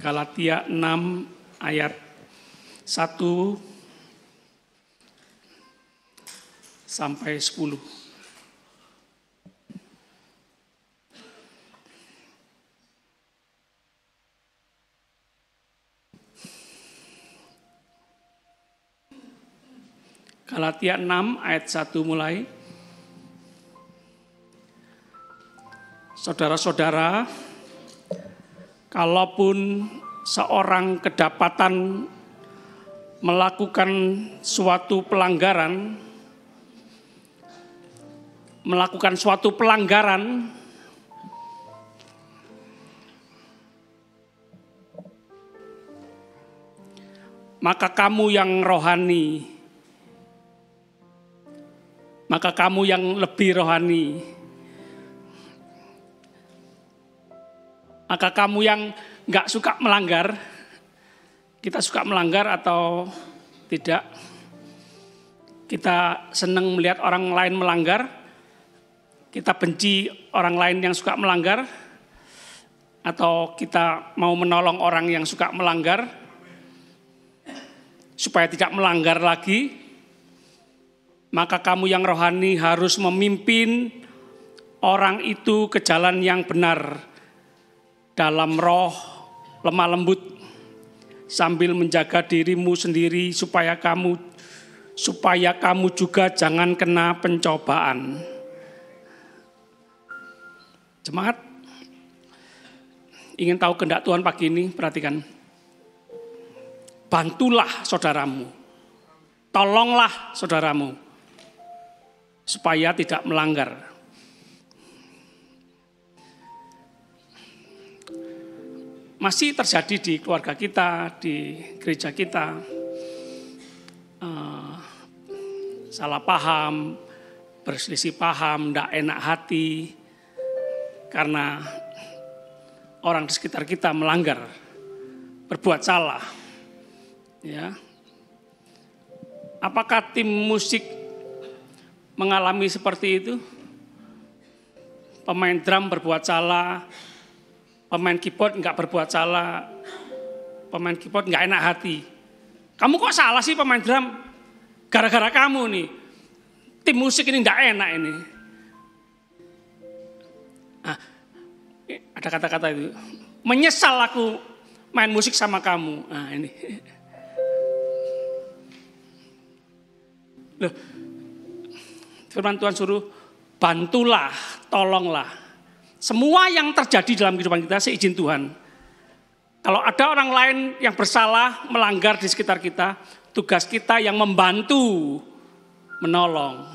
Galatia 6 ayat 1 sampai 10. Galatia 6 ayat 1 mulai. Saudara-saudara, kalaupun seorang kedapatan melakukan suatu pelanggaran, maka kamu yang rohani, maka kamu yang lebih rohani, maka kamu yang nggak suka melanggar, kita suka melanggar atau tidak, kita senang melihat orang lain melanggar, kita benci orang lain yang suka melanggar, atau kita mau menolong orang yang suka melanggar supaya tidak melanggar lagi, maka kamu yang rohani harus memimpin orang itu ke jalan yang benar dalam roh lemah lembut, sambil menjaga dirimu sendiri supaya kamu juga jangan kena pencobaan. Jemaat, ingin tahu kehendak Tuhan pagi ini? Perhatikan. Bantulah saudaramu, tolonglah saudaramu supaya tidak melanggar. Masih terjadi di keluarga kita, di gereja kita, salah paham, berselisih paham, tidak enak hati, karena orang di sekitar kita melanggar, berbuat salah. Ya, apakah tim musik mengalami seperti itu? Pemain drum berbuat salah, pemain keyboard nggak berbuat salah, pemain keyboard nggak enak hati. Kamu kok salah sih pemain drum? Gara-gara kamu nih, tim musik ini nggak enak ini. Nah, ada kata-kata itu, menyesal aku main musik sama kamu. Nah ini. Loh, firman Tuhan suruh bantulah, tolonglah. Semua yang terjadi dalam kehidupan kita seizin Tuhan. Kalau ada orang lain yang bersalah, melanggar di sekitar kita, tugas kita yang membantu, menolong.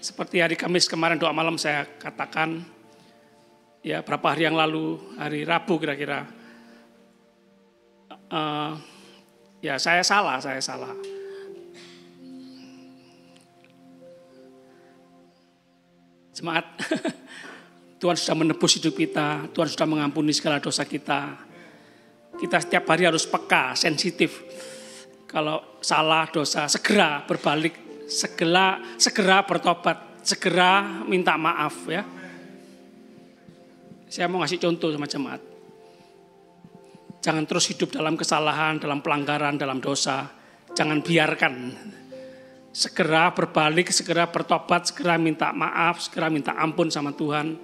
Seperti hari Kamis kemarin doa malam saya katakan, ya berapa hari yang lalu, hari Rabu kira-kira, ya saya salah. Jemaat, Tuhan sudah menebus hidup kita, Tuhan sudah mengampuni segala dosa kita. Kita setiap hari harus peka, sensitif. Kalau salah dosa, segera berbalik, segera bertobat, segera minta maaf ya. Saya mau ngasih contoh sama jemaat. Jangan terus hidup dalam kesalahan, dalam pelanggaran, dalam dosa. Jangan biarkan. Segera berbalik, segera bertobat, segera minta maaf, segera minta ampun sama Tuhan.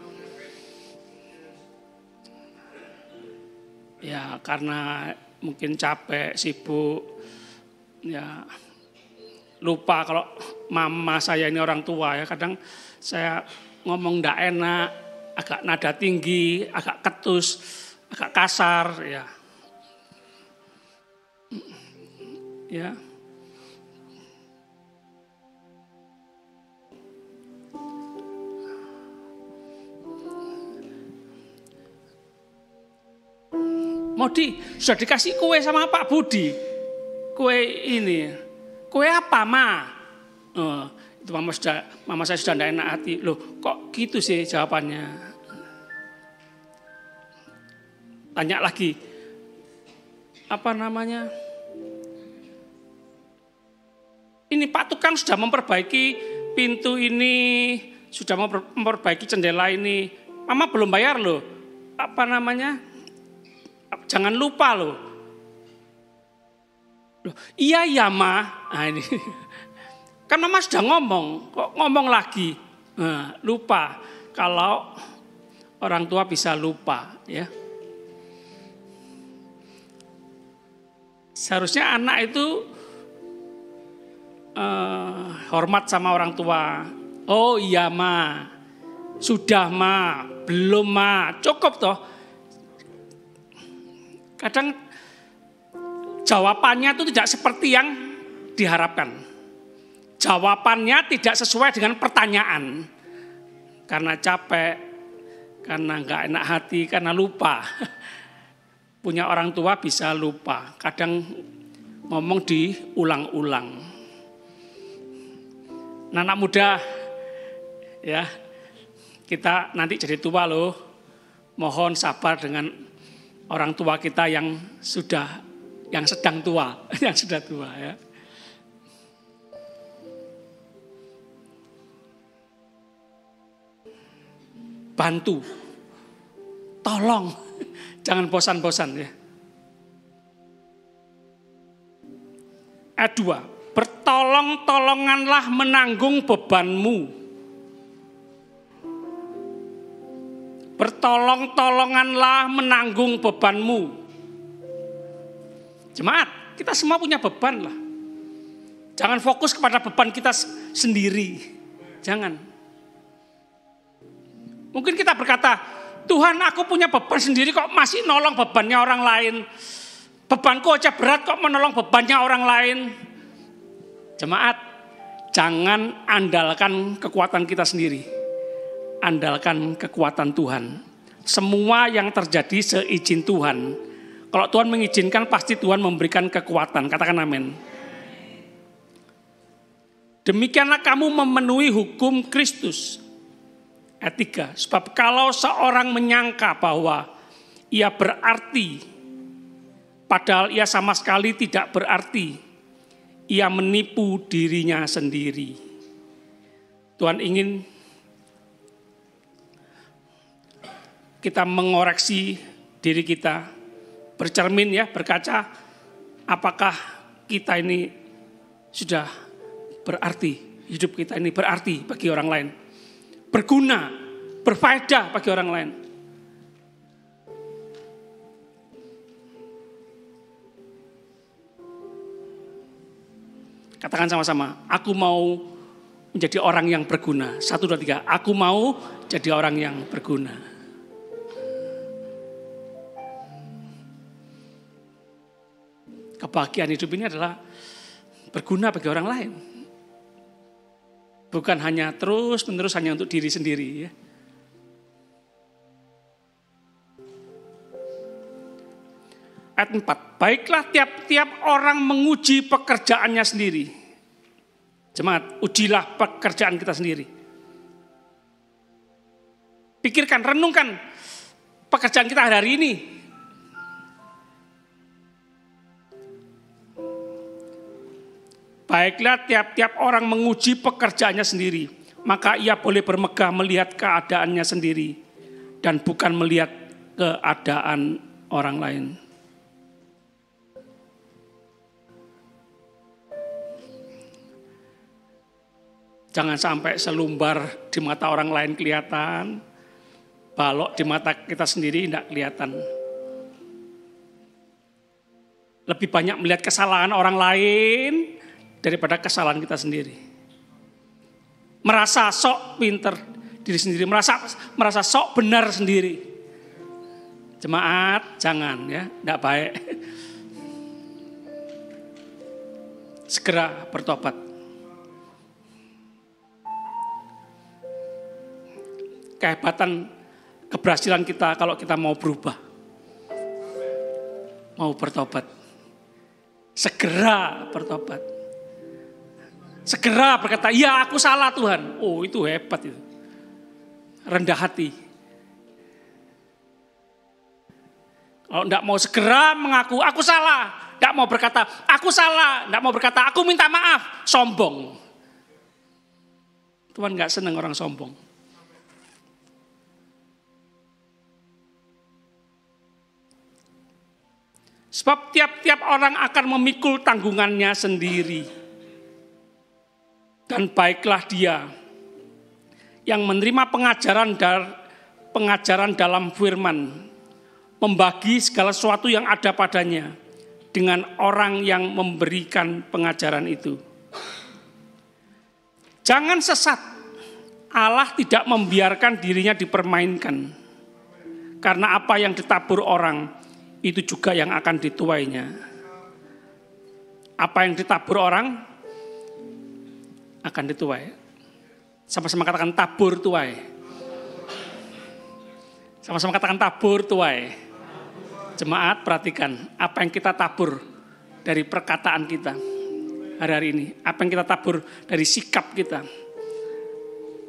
Ya karena mungkin capek, sibuk, ya lupa kalau mama saya ini orang tua ya. Kadang saya ngomong ndak enak, agak nada tinggi, agak ketus, agak kasar ya. Ya. Modi, sudah dikasih kue sama Pak Budi. Kue ini. Kue apa, Ma? Itu mama saya sudah tidak enak hati. Loh, kok gitu sih jawabannya? Tanya lagi. Apa namanya? Ini Pak Tukang sudah memperbaiki pintu ini, sudah memperbaiki jendela ini. Mama belum bayar loh. Jangan lupa loh. Iya ya Ma. Nah, ini. Kan Mama sudah ngomong, kok ngomong lagi. Nah, lupa. Kalau orang tua bisa lupa, ya. Seharusnya anak itu hormat sama orang tua. Oh iya Ma, sudah Ma, belum Ma, cukup toh. Kadang jawabannya itu tidak seperti yang diharapkan. Jawabannya tidak sesuai dengan pertanyaan. Karena capek, karena nggak enak hati, karena lupa. Punya orang tua bisa lupa. Kadang ngomong diulang-ulang. Nah, anak muda, ya, kita nanti jadi tua loh. Mohon sabar dengan orang tua kita yang sedang tua, yang sudah tua, ya. Bantu, tolong, jangan bosan-bosan ya. Ayat 2, bertolong-tolonganlah menanggung bebanmu. Bertolong-tolonganlah menanggung bebanmu. Jemaat, kita semua punya beban lah. Jangan fokus kepada beban kita sendiri. Jangan. Mungkin kita berkata, Tuhan aku punya beban sendiri kok masih nolong bebannya orang lain. Bebanku aja berat kok menolong bebannya orang lain. Jemaat, jangan andalkan kekuatan kita sendiri. Andalkan kekuatan Tuhan. Semua yang terjadi seizin Tuhan. Kalau Tuhan mengizinkan pasti Tuhan memberikan kekuatan. Katakan amin. Demikianlah kamu memenuhi hukum Kristus. Ayat 3, sebab kalau seorang menyangka bahwa ia berarti, padahal ia sama sekali tidak berarti, ia menipu dirinya sendiri. Tuhan ingin kita mengoreksi diri kita, bercermin ya, berkaca, apakah kita ini sudah berarti, hidup kita ini berarti bagi orang lain. Berguna, berfaedah bagi orang lain. Katakan sama-sama, aku mau menjadi orang yang berguna. 1, 2, 3, aku mau jadi orang yang berguna. Kebahagiaan hidup ini adalah berguna bagi orang lain. Bukan hanya terus-menerus hanya untuk diri sendiri ya. Ayat 4, baiklah tiap-tiap orang menguji pekerjaannya sendiri. Jemaat, ujilah pekerjaan kita sendiri. Pikirkan, renungkan pekerjaan kita hari ini. Baiklah tiap-tiap orang menguji pekerjaannya sendiri, maka ia boleh bermegah melihat keadaannya sendiri dan bukan melihat keadaan orang lain. Jangan sampai selumbar di mata orang lain kelihatan, balok di mata kita sendiri tidak kelihatan. Lebih banyak melihat kesalahan orang lain daripada kesalahan kita sendiri. Merasa sok pinter diri sendiri, merasa sok benar sendiri. Jemaat, jangan ya, tidak baik. Segera bertobat. Kehebatan keberhasilan kita kalau kita mau berubah. Mau bertobat. Segera bertobat. Segera berkata, ya aku salah Tuhan. Oh itu hebat itu. Rendah hati. Kalau tidak mau segera mengaku, aku salah. Tidak mau berkata, aku salah. Tidak mau berkata, aku minta maaf. Sombong. Tuhan gak senang orang sombong. Sebab tiap-tiap orang akan memikul tanggungannya sendiri. Dan baiklah dia yang menerima pengajaran dalam firman, membagi segala sesuatu yang ada padanya dengan orang yang memberikan pengajaran itu. Jangan sesat, Allah tidak membiarkan dirinya dipermainkan. Karena apa yang ditabur orang, itu juga yang akan dituainya. Apa yang ditabur orang, akan dituai. Sama-sama katakan tabur tuai. Sama-sama katakan tabur tuai. Jemaat, perhatikan apa yang kita tabur dari perkataan kita hari-hari ini. Apa yang kita tabur dari sikap kita.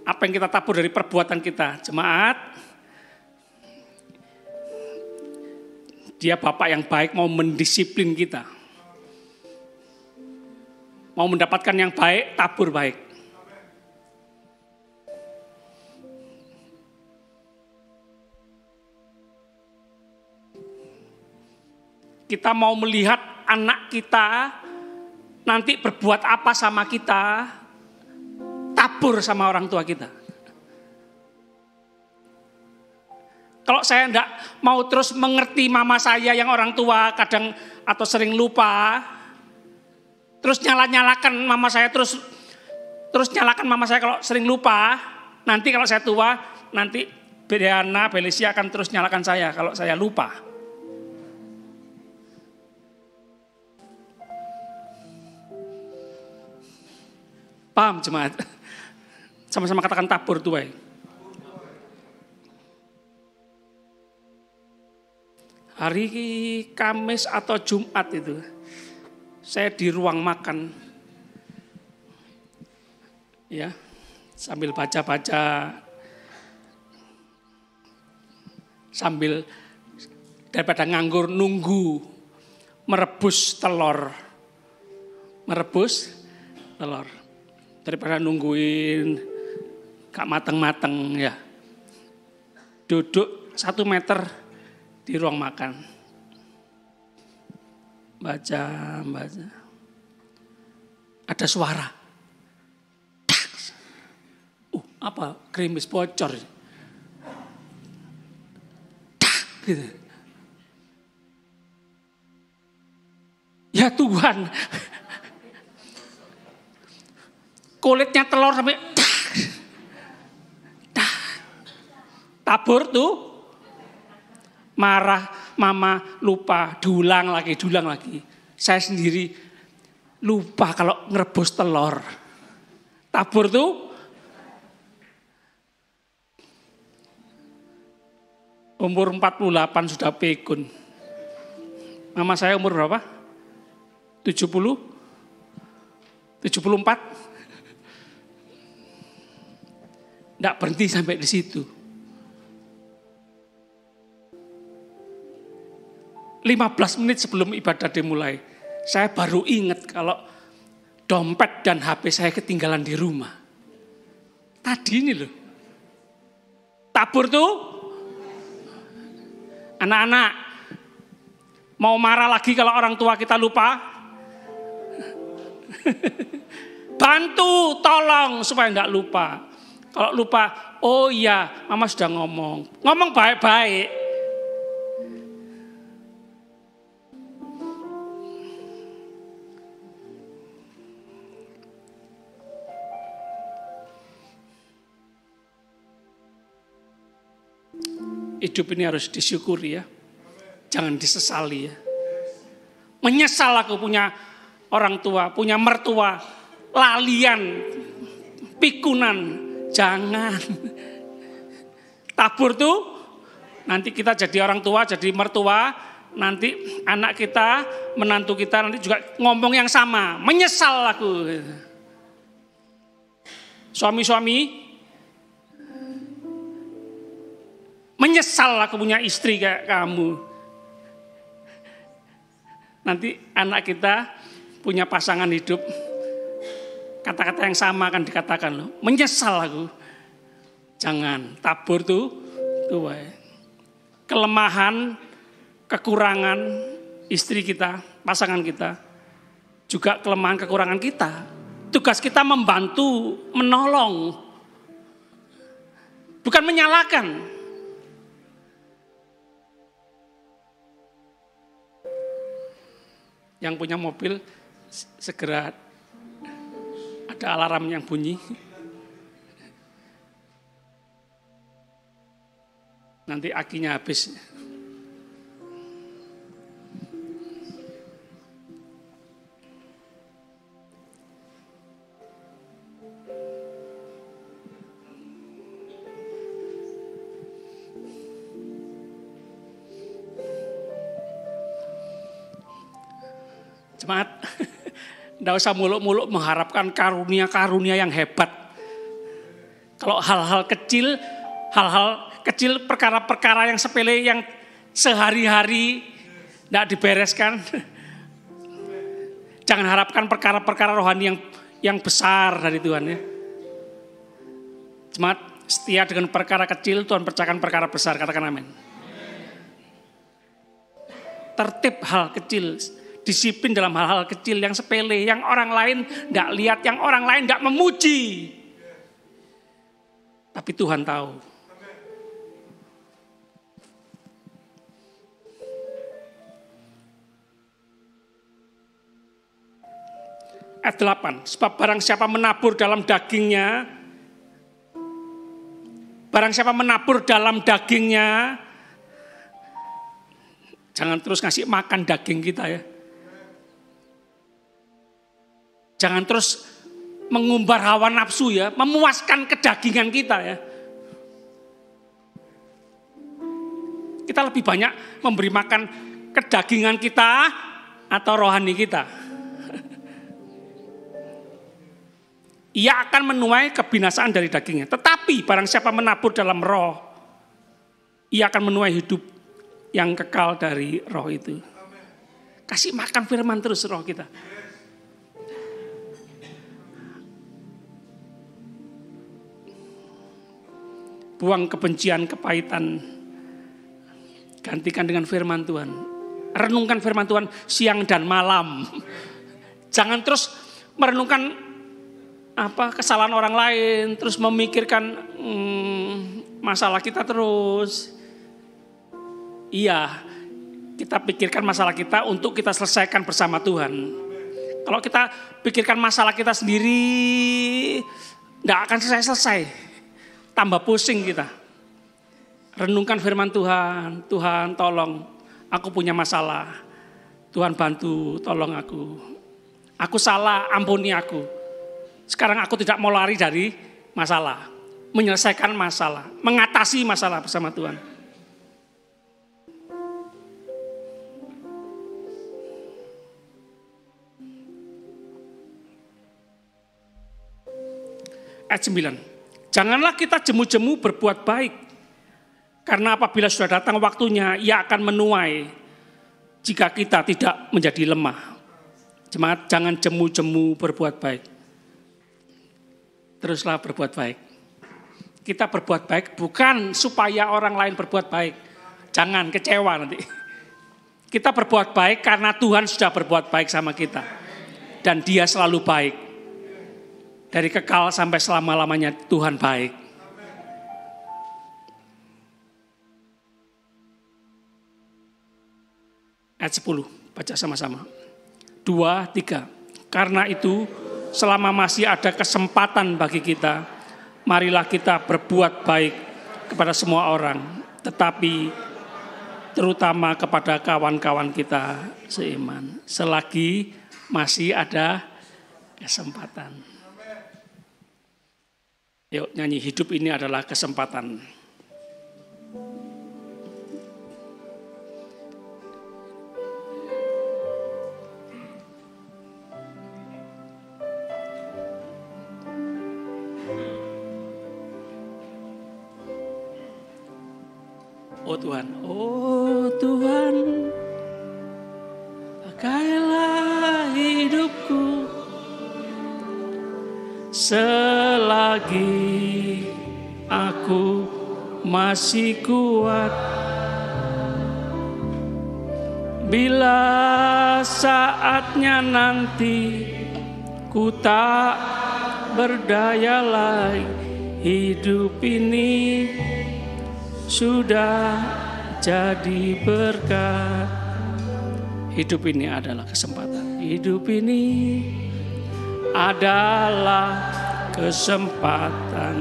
Apa yang kita tabur dari perbuatan kita. Jemaat, Dia Bapak yang baik mau mendisiplin kita. Mau mendapatkan yang baik, tabur baik. Kita mau melihat anak kita nanti berbuat apa sama kita, tabur sama orang tua kita. Kalau saya enggak mau terus mengerti mama saya yang orang tua kadang atau sering lupa, terus nyalakan mama saya terus nyalakan mama saya kalau sering lupa, nanti kalau saya tua, nanti Diana, Felicia akan terus nyalakan saya kalau saya lupa. Paham jemaat? Sama-sama katakan tabur tuai. Hari Kamis atau Jumat itu, saya di ruang makan, ya, sambil baca-baca, sambil daripada nganggur nunggu merebus telur, daripada nungguin gak mateng-mateng ya, duduk 1 meter di ruang makan. Baca. Ada suara. Apa? Gerimis bocor. Gitu. Ya Tuhan. Kulitnya telur sampai tabur tuh. Marah, mama lupa, diulang lagi. Saya sendiri lupa kalau ngerebus telur. Tabur tuh. Umur 48 sudah pikun. Mama saya umur berapa? 70? 74? Nggak berhenti sampai di situ. 15 menit sebelum ibadah dimulai, saya baru ingat kalau dompet dan HP saya ketinggalan di rumah. Tadi ini loh. Tabur tuh. Anak-anak, mau marah lagi kalau orang tua kita lupa? Bantu, tolong supaya enggak lupa. Kalau lupa, oh iya, mama sudah ngomong baik-baik. Hidup ini harus disyukuri ya. Jangan disesali ya. Menyesal aku punya orang tua, punya mertua, lalian, pikunan. Jangan. Tabur tuh, nanti kita jadi orang tua, jadi mertua, nanti anak kita, menantu kita nanti juga ngomong yang sama. Menyesal aku. Suami-suami, menyesal aku punya istri kayak kamu. Nanti anak kita punya pasangan hidup, kata-kata yang sama akan dikatakan loh. Menyesal aku. Jangan, tabur tuh. Kelemahan, kekurangan, istri kita, pasangan kita, juga kelemahan kekurangan kita. Tugas kita membantu, menolong, bukan menyalahkan. Yang punya mobil segera ada alarm yang bunyi. Nanti akinya habis. Jemaat, tidak usah muluk-muluk mengharapkan karunia-karunia yang hebat. Kalau hal-hal kecil, perkara-perkara yang sepele yang sehari-hari tidak dibereskan. Jangan harapkan perkara-perkara rohani yang besar dari Tuhan ya. Jemaat, setia dengan perkara kecil, Tuhan percayakan perkara besar, katakan amin. Tertib hal kecil, disiplin dalam hal-hal kecil yang sepele, yang orang lain tidak lihat, yang orang lain tidak memuji. Tapi Tuhan tahu. Ayat 8, sebab barang siapa menabur dalam dagingnya, jangan terus ngasih makan daging kita ya. Jangan terus mengumbar hawa nafsu ya, memuaskan kedagingan kita ya. Kita lebih banyak memberi makan kedagingan kita atau rohani kita. Ia akan menuai kebinasaan dari dagingnya. Tetapi barang siapa menabur dalam roh, ia akan menuai hidup yang kekal dari roh itu. Kasih makan firman terus roh kita. Buang kebencian, kepahitan. Gantikan dengan firman Tuhan. Renungkan firman Tuhan siang dan malam. Jangan terus merenungkan kesalahan orang lain, terus memikirkan masalah kita terus. Iya, kita pikirkan masalah kita untuk kita selesaikan bersama Tuhan. Kalau kita pikirkan masalah kita sendiri, tidak akan selesai-selesai. Tambah pusing kita. Renungkan firman Tuhan. Tuhan tolong, aku punya masalah. Tuhan bantu, tolong aku. Aku salah, ampuni aku. Sekarang aku tidak mau lari dari masalah. Menyelesaikan masalah. Mengatasi masalah bersama Tuhan. Ayat 9. Janganlah kita jemu-jemu berbuat baik. Karena apabila sudah datang waktunya, ia akan menuai jika kita tidak menjadi lemah. Jemaat, jangan jemu-jemu berbuat baik. Teruslah berbuat baik. Kita berbuat baik bukan supaya orang lain berbuat baik. Jangan kecewa nanti. Kita berbuat baik karena Tuhan sudah berbuat baik sama kita. Dan Dia selalu baik. Dari kekal sampai selama-lamanya Tuhan baik. Ayat 10, baca sama-sama. 2, 3. Karena itu selama masih ada kesempatan bagi kita, marilah kita berbuat baik kepada semua orang, tetapi terutama kepada kawan-kawan kita seiman, selagi masih ada kesempatan. Yuk nyanyi, hidup ini adalah kesempatan. Oh Tuhan, pakailah hidupku selagi aku masih kuat, Bila saatnya nanti ku tak berdaya lagi, hidup ini sudah jadi berkat. Hidup ini adalah kesempatan. Hidup ini adalah kesempatan.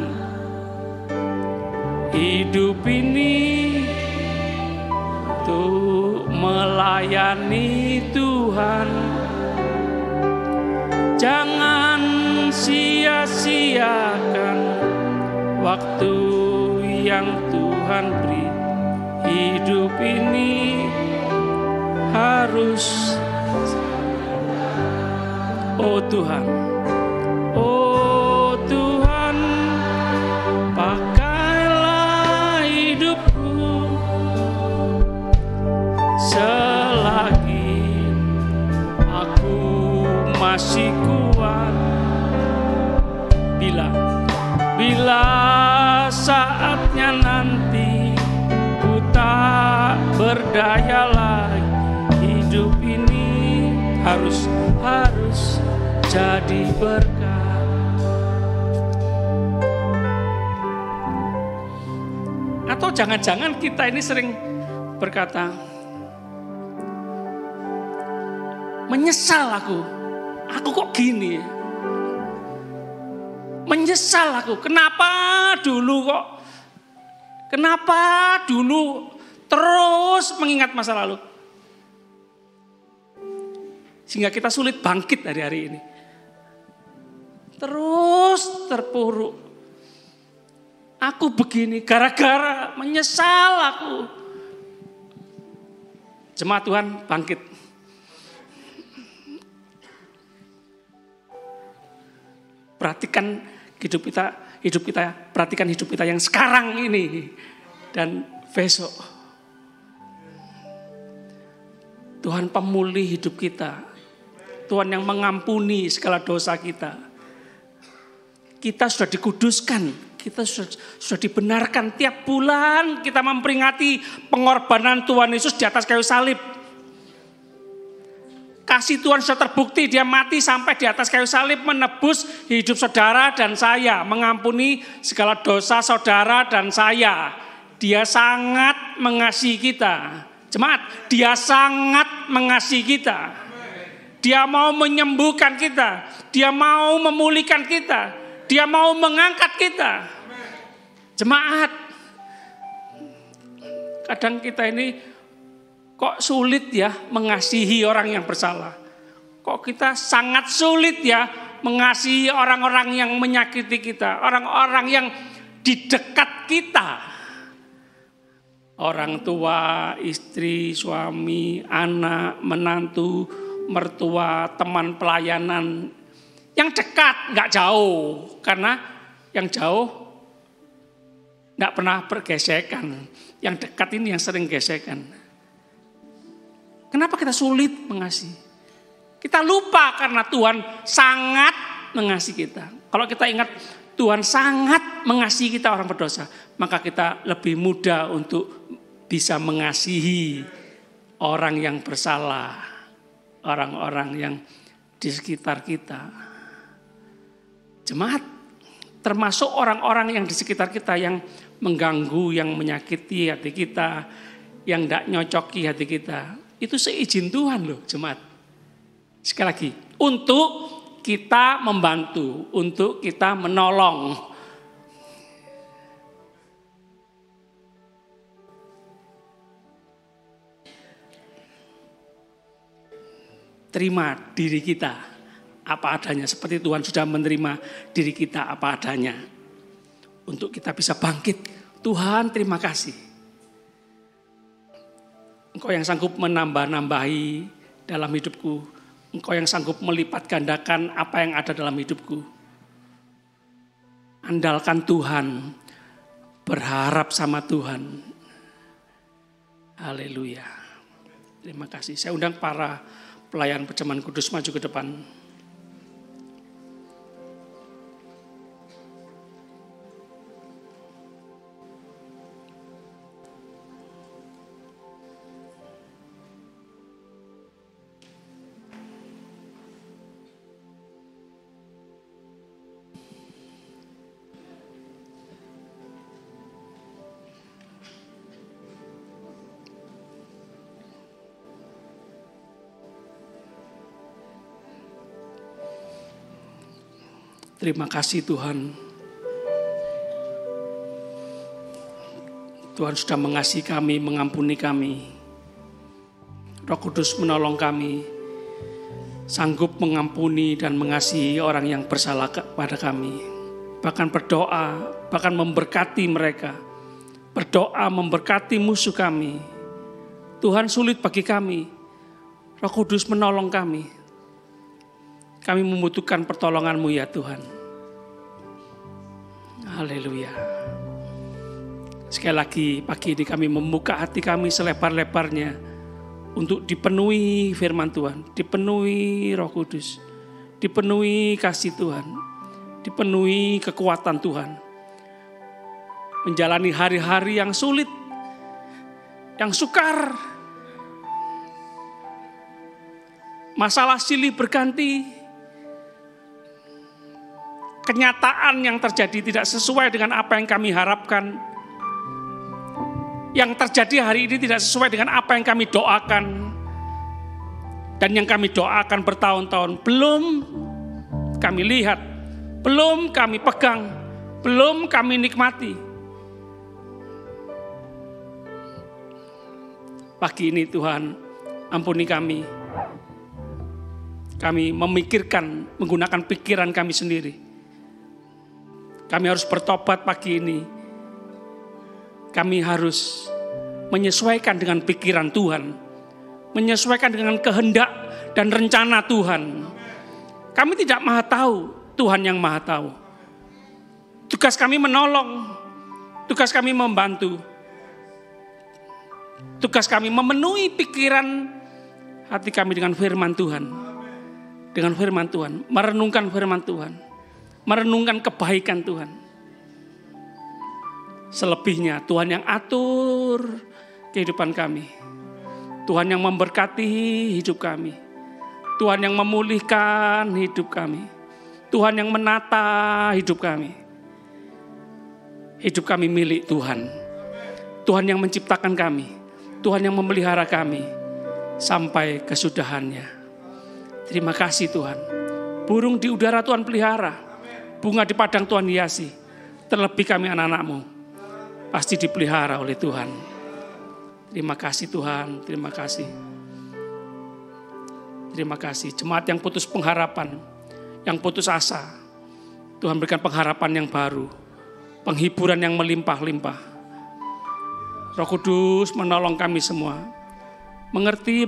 Hidup ini untuk melayani Tuhan. Jangan sia-siakan waktu yang Tuhan beri. Hidup ini harus, oh Tuhan, oh Tuhan, pakailah hidupku selagi aku masih kuat. Bila saatnya nanti ku tak berdaya lagi, hidup ini harus jadi berkat. Atau jangan-jangan kita ini sering berkata, menyesal aku kok gini ya. Menyesal aku, kenapa dulu terus mengingat masa lalu. Sehingga kita sulit bangkit dari hari ini. Terus terpuruk. Aku begini gara-gara menyesal aku. Jemaat Tuhan, bangkit. Perhatikan hidup kita, perhatikan hidup kita yang sekarang ini dan besok. Tuhan pemulih hidup kita. Tuhan yang mengampuni segala dosa kita. Kita sudah dikuduskan, kita sudah dibenarkan. Tiap bulan kita memperingati pengorbanan Tuhan Yesus di atas kayu salib. Kasih Tuhan sudah terbukti, dia mati sampai di atas kayu salib menebus hidup saudara dan saya, mengampuni segala dosa saudara dan saya. Dia sangat mengasihi kita. Jemaat, dia sangat mengasihi kita. Dia mau menyembuhkan kita, dia mau memulihkan kita, dia mau mengangkat kita. Jemaat, kadang kita ini kok sulit ya mengasihi orang yang bersalah. Kok kita sangat sulit ya mengasihi orang-orang yang menyakiti kita. Orang-orang yang di dekat kita. Orang tua, istri, suami, anak, menantu, mertua, teman pelayanan. Yang dekat, gak jauh. Karena yang jauh gak pernah bergesekan. Yang dekat ini yang sering gesekan. Kenapa kita sulit mengasihi? Kita lupa karena Tuhan sangat mengasihi kita. Kalau kita ingat Tuhan sangat mengasihi kita orang berdosa, maka kita lebih mudah untuk bisa mengasihi orang yang bersalah, orang-orang yang di sekitar kita. Jemaat, termasuk orang-orang yang di sekitar kita yang mengganggu, yang menyakiti hati kita, yang tidak nyocoki hati kita. Itu seizin Tuhan loh jemaat. Sekali lagi, untuk kita membantu, untuk kita menolong. Terima diri kita apa adanya, seperti Tuhan sudah menerima diri kita apa adanya. Untuk kita bisa bangkit. Tuhan, terima kasih. Engkau yang sanggup menambah-nambahi dalam hidupku. Engkau yang sanggup melipat gandakan apa yang ada dalam hidupku. Andalkan Tuhan. Berharap sama Tuhan. Haleluya. Terima kasih. Saya undang para pelayan perjamuan kudus maju ke depan. Terima kasih Tuhan. Tuhan sudah mengasihi kami, mengampuni kami. Roh Kudus menolong kami, sanggup mengampuni dan mengasihi orang yang bersalah kepada kami. Bahkan berdoa, bahkan memberkati mereka. Berdoa memberkati musuh kami. Tuhan, sulit bagi kami. Roh Kudus menolong kami. Kami membutuhkan pertolongan-Mu ya Tuhan. Haleluya. Sekali lagi pagi ini kami membuka hati kami selebar-lebarnya untuk dipenuhi firman Tuhan, dipenuhi Roh Kudus, dipenuhi kasih Tuhan, dipenuhi kekuatan Tuhan. Menjalani hari-hari yang sulit, yang sukar, masalah silih berganti, kenyataan yang terjadi tidak sesuai dengan apa yang kami harapkan. Yang terjadi hari ini tidak sesuai dengan apa yang kami doakan. Dan yang kami doakan bertahun-tahun belum kami lihat, belum kami pegang, belum kami nikmati. Pagi ini Tuhan, ampuni kami. Kami memikirkan, menggunakan pikiran kami sendiri. Kami harus bertobat pagi ini. Kami harus menyesuaikan dengan pikiran Tuhan, menyesuaikan dengan kehendak dan rencana Tuhan. Kami tidak maha tahu, Tuhan yang maha tahu. Tugas kami menolong, tugas kami membantu, tugas kami memenuhi pikiran hati kami dengan firman Tuhan. Dengan firman Tuhan, merenungkan firman Tuhan, merenungkan kebaikan Tuhan. Selebihnya Tuhan yang atur kehidupan kami. Tuhan yang memberkati hidup kami. Tuhan yang memulihkan hidup kami. Tuhan yang menata hidup kami. Hidup kami milik Tuhan. Tuhan yang menciptakan kami. Tuhan yang memelihara kami sampai kesudahannya. Terima kasih Tuhan. Burung di udara Tuhan pelihara. Bunga di padang Tuhan hiasi. Terlebih kami anak-anak-Mu pasti dipelihara oleh Tuhan. Terima kasih Tuhan, terima kasih. Terima kasih. Jemaat yang putus pengharapan, yang putus asa, Tuhan berikan pengharapan yang baru, penghiburan yang melimpah-limpah. Roh Kudus menolong kami semua. Mengerti,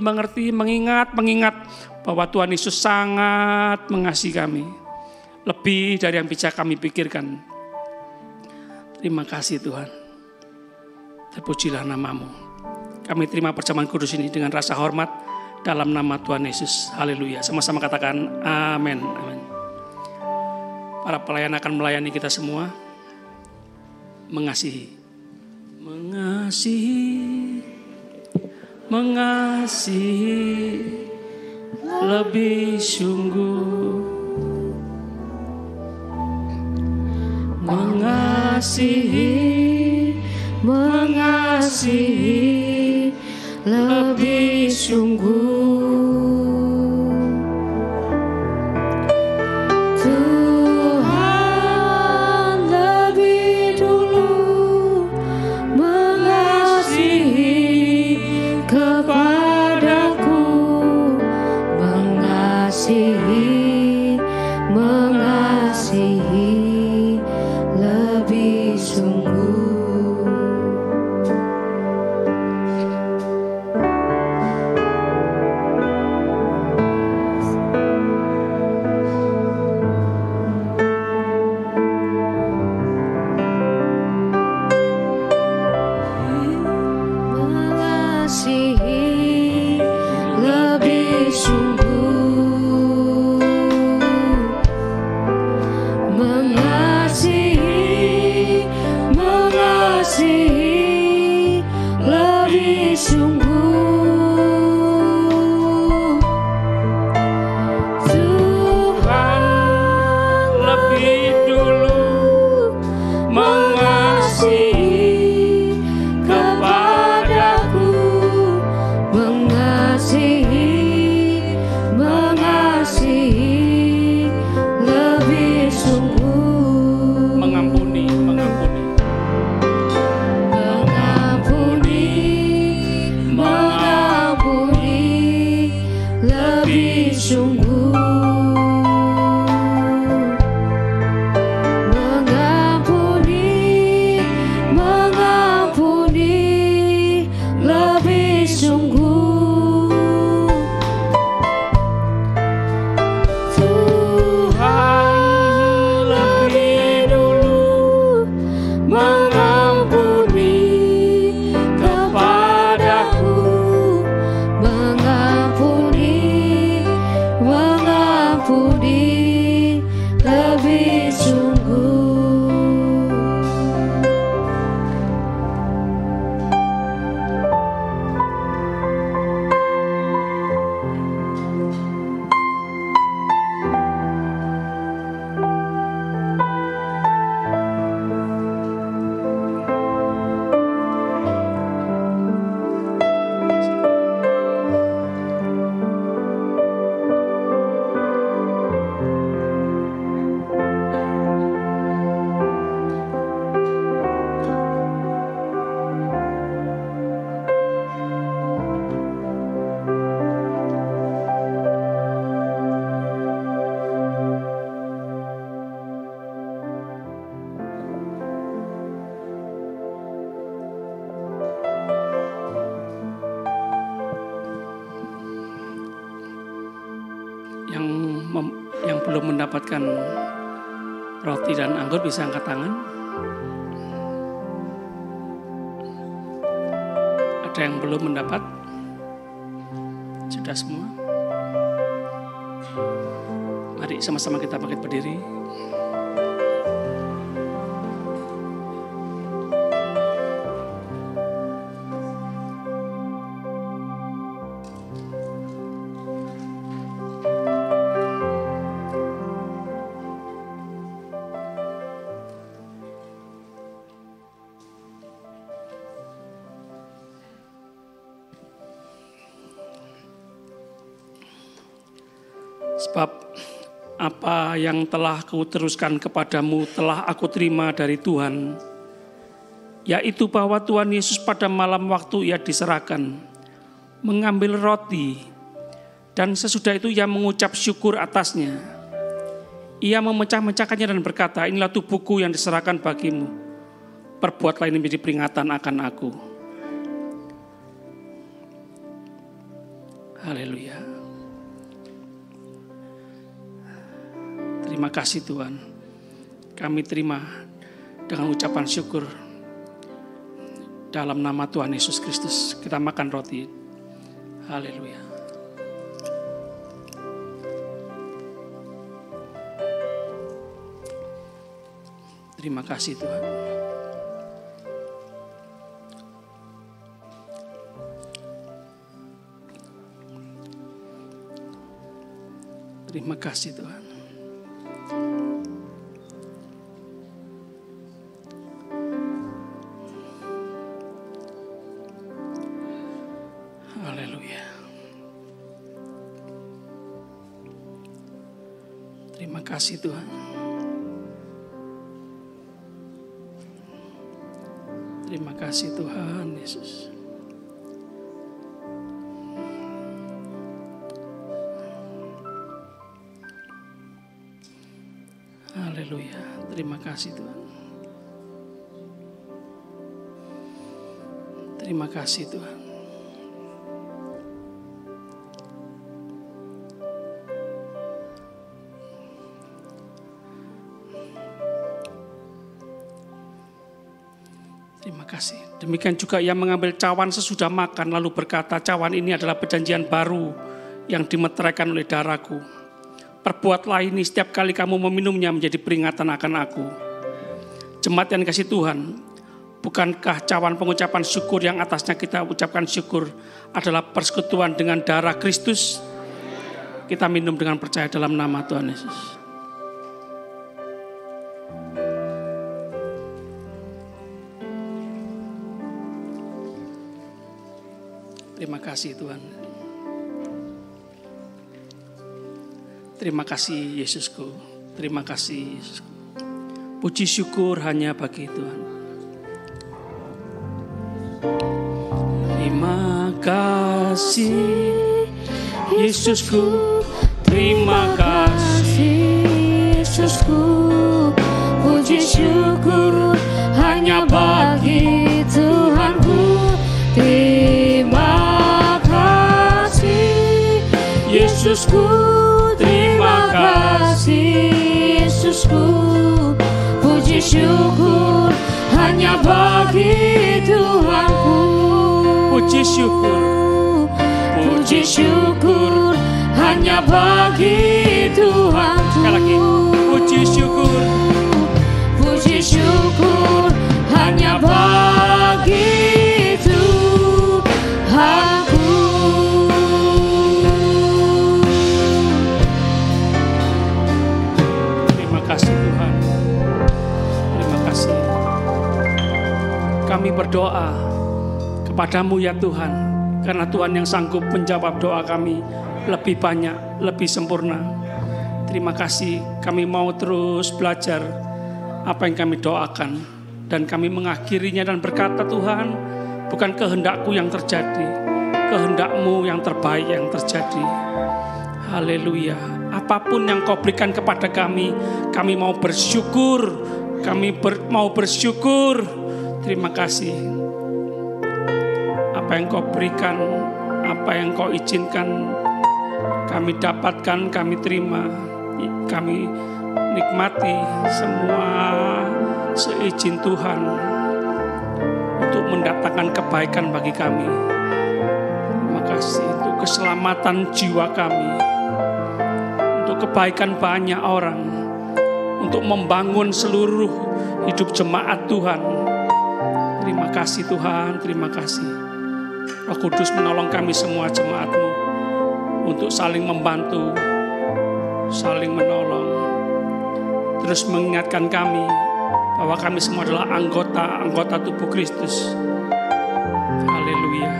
mengingat bahwa Tuhan Yesus sangat mengasihi kami. Lebih dari yang bisa kami pikirkan. Terima kasih Tuhan. Terpujilah nama-Mu. Kami terima perjamuan kudus ini dengan rasa hormat dalam nama Tuhan Yesus. Haleluya. Sama-sama katakan amin. Amin. Para pelayan akan melayani kita semua. Mengasihi. Mengasihi lebih sungguh. Mengasihi lebih sungguh. Tuhan lebih dulu mengasihi kepadaku. Mengasihi lebih sungguh. belum mendapatkan roti dan anggur bisa angkat tangan. Ada yang belum mendapat? Sudah semua? Mari sama-sama kita bangkit berdiri. Sebab apa yang telah kuteruskan kepadamu telah aku terima dari Tuhan, yaitu bahwa Tuhan Yesus pada malam waktu ia diserahkan, mengambil roti, dan sesudah itu ia mengucap syukur atasnya. Ia memecah-mecahkannya dan berkata, inilah tubuhku yang diserahkan bagimu, perbuatlah ini menjadi peringatan akan aku. Haleluya. Terima kasih Tuhan, kami terima dengan ucapan syukur dalam nama Tuhan Yesus Kristus. Kita makan roti. Haleluya. Terima kasih Tuhan. Terima kasih Tuhan. Haleluya. Terima kasih Tuhan. Terima kasih Tuhan Yesus. Haleluya. Terima kasih Tuhan. Terima kasih Tuhan. Terima kasih. Demikian juga ia mengambil cawan sesudah makan lalu berkata, cawan ini adalah perjanjian baru yang dimeteraikan oleh darahku. Perbuatlah ini setiap kali kamu meminumnya menjadi peringatan akan aku. Jemaat yang dikasihi Tuhan, bukankah cawan pengucapan syukur yang atasnya kita ucapkan syukur adalah persekutuan dengan darah Kristus? Kita minum dengan percaya dalam nama Tuhan Yesus. Terima kasih Tuhan. Terima kasih Yesusku. Terima kasih Yesusku. Puji syukur hanya bagi Tuhan. Terima kasih Yesusku. Terima kasih Yesusku. Puji syukur hanya bagi Tuhanku. Terima kasih Yesusku. Terima kasih Yesusku. Puji syukur hanya bagi Tuhanku. Puji syukur. Puji syukur hanya bagi Tuhanku. Sekali lagi. Puji syukur. Puji syukur hanya bagi Tuhanku. Terima kasih Tuhan. Terima kasih. Kami berdoa kepadamu ya Tuhan, karena Tuhan yang sanggup menjawab doa kami lebih banyak, lebih sempurna. Terima kasih, kami mau terus belajar apa yang kami doakan, dan kami mengakhirinya dan berkata, Tuhan, bukan kehendakku yang terjadi, kehendakmu yang terbaik yang terjadi. Haleluya. Apapun yang kau berikan kepada kami mau bersyukur, mau bersyukur. Terima kasih. Apa yang kau berikan, apa yang kau izinkan, kami dapatkan, kami terima. kami nikmati semua seizin Tuhan untuk mendatangkan kebaikan bagi kami. Terima kasih untuk keselamatan jiwa kami, untuk kebaikan banyak orang, untuk membangun seluruh hidup jemaat Tuhan. Terima kasih Tuhan, terima kasih. Roh Kudus menolong kami semua jemaat-Mu untuk saling membantu, saling menolong, terus mengingatkan kami bahwa kami semua adalah anggota tubuh Kristus. Haleluya.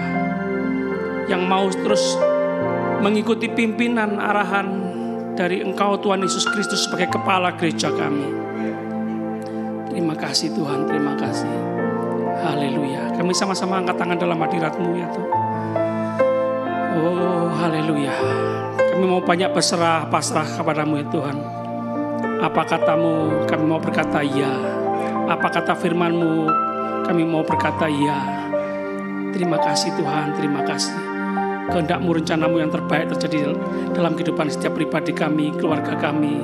Yang mau terus mengikuti pimpinan arahan dari Engkau Tuhan Yesus Kristus sebagai kepala gereja kami. Terima kasih Tuhan, terima kasih. Haleluya. Kami sama-sama angkat tangan dalam hadirat-Mu ya Tuhan. Oh haleluya. Kami mau banyak berserah pasrah kepada-Mu ya Tuhan. Apa kata-Mu, kami mau berkata ya. Apa kata firman-Mu, kami mau berkata ya. Terima kasih Tuhan, terima kasih. Kehendak-Mu, rencana-Mu yang terbaik terjadi dalam kehidupan setiap pribadi kami, keluarga kami,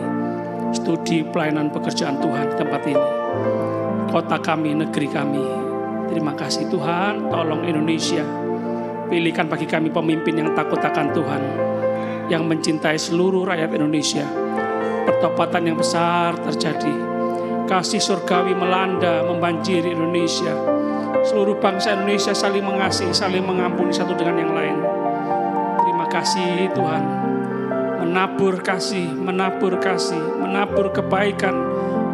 studi, pelayanan, pekerjaan Tuhan di tempat ini, kota kami, negeri kami. Terima kasih Tuhan, tolong Indonesia. Pilihkan bagi kami pemimpin yang takut akan Tuhan, yang mencintai seluruh rakyat Indonesia. Pertobatan yang besar terjadi, kasih surgawi melanda, membanjiri Indonesia. Seluruh bangsa Indonesia saling mengasihi, saling mengampuni satu dengan yang lain. Terima kasih Tuhan, menabur kasih, menabur kasih, menabur kebaikan,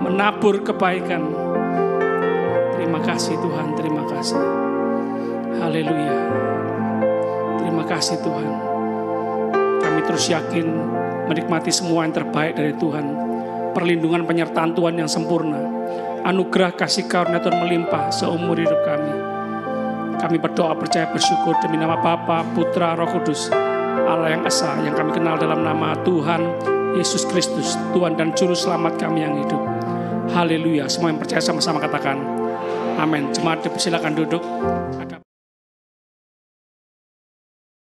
menabur kebaikan. Terima kasih Tuhan, terima kasih. Haleluya. Terima kasih Tuhan. Kami terus yakin menikmati semua yang terbaik dari Tuhan. Perlindungan penyertaan Tuhan yang sempurna. Anugerah kasih karunia Tuhan melimpah seumur hidup kami. Kami berdoa percaya bersyukur demi nama Bapa, Putra, Roh Kudus, Allah yang esa, yang kami kenal dalam nama Tuhan Yesus Kristus, Tuhan dan Juru Selamat kami yang hidup. Haleluya. Semua yang percaya sama-sama katakan amin. Jemaat silakan duduk.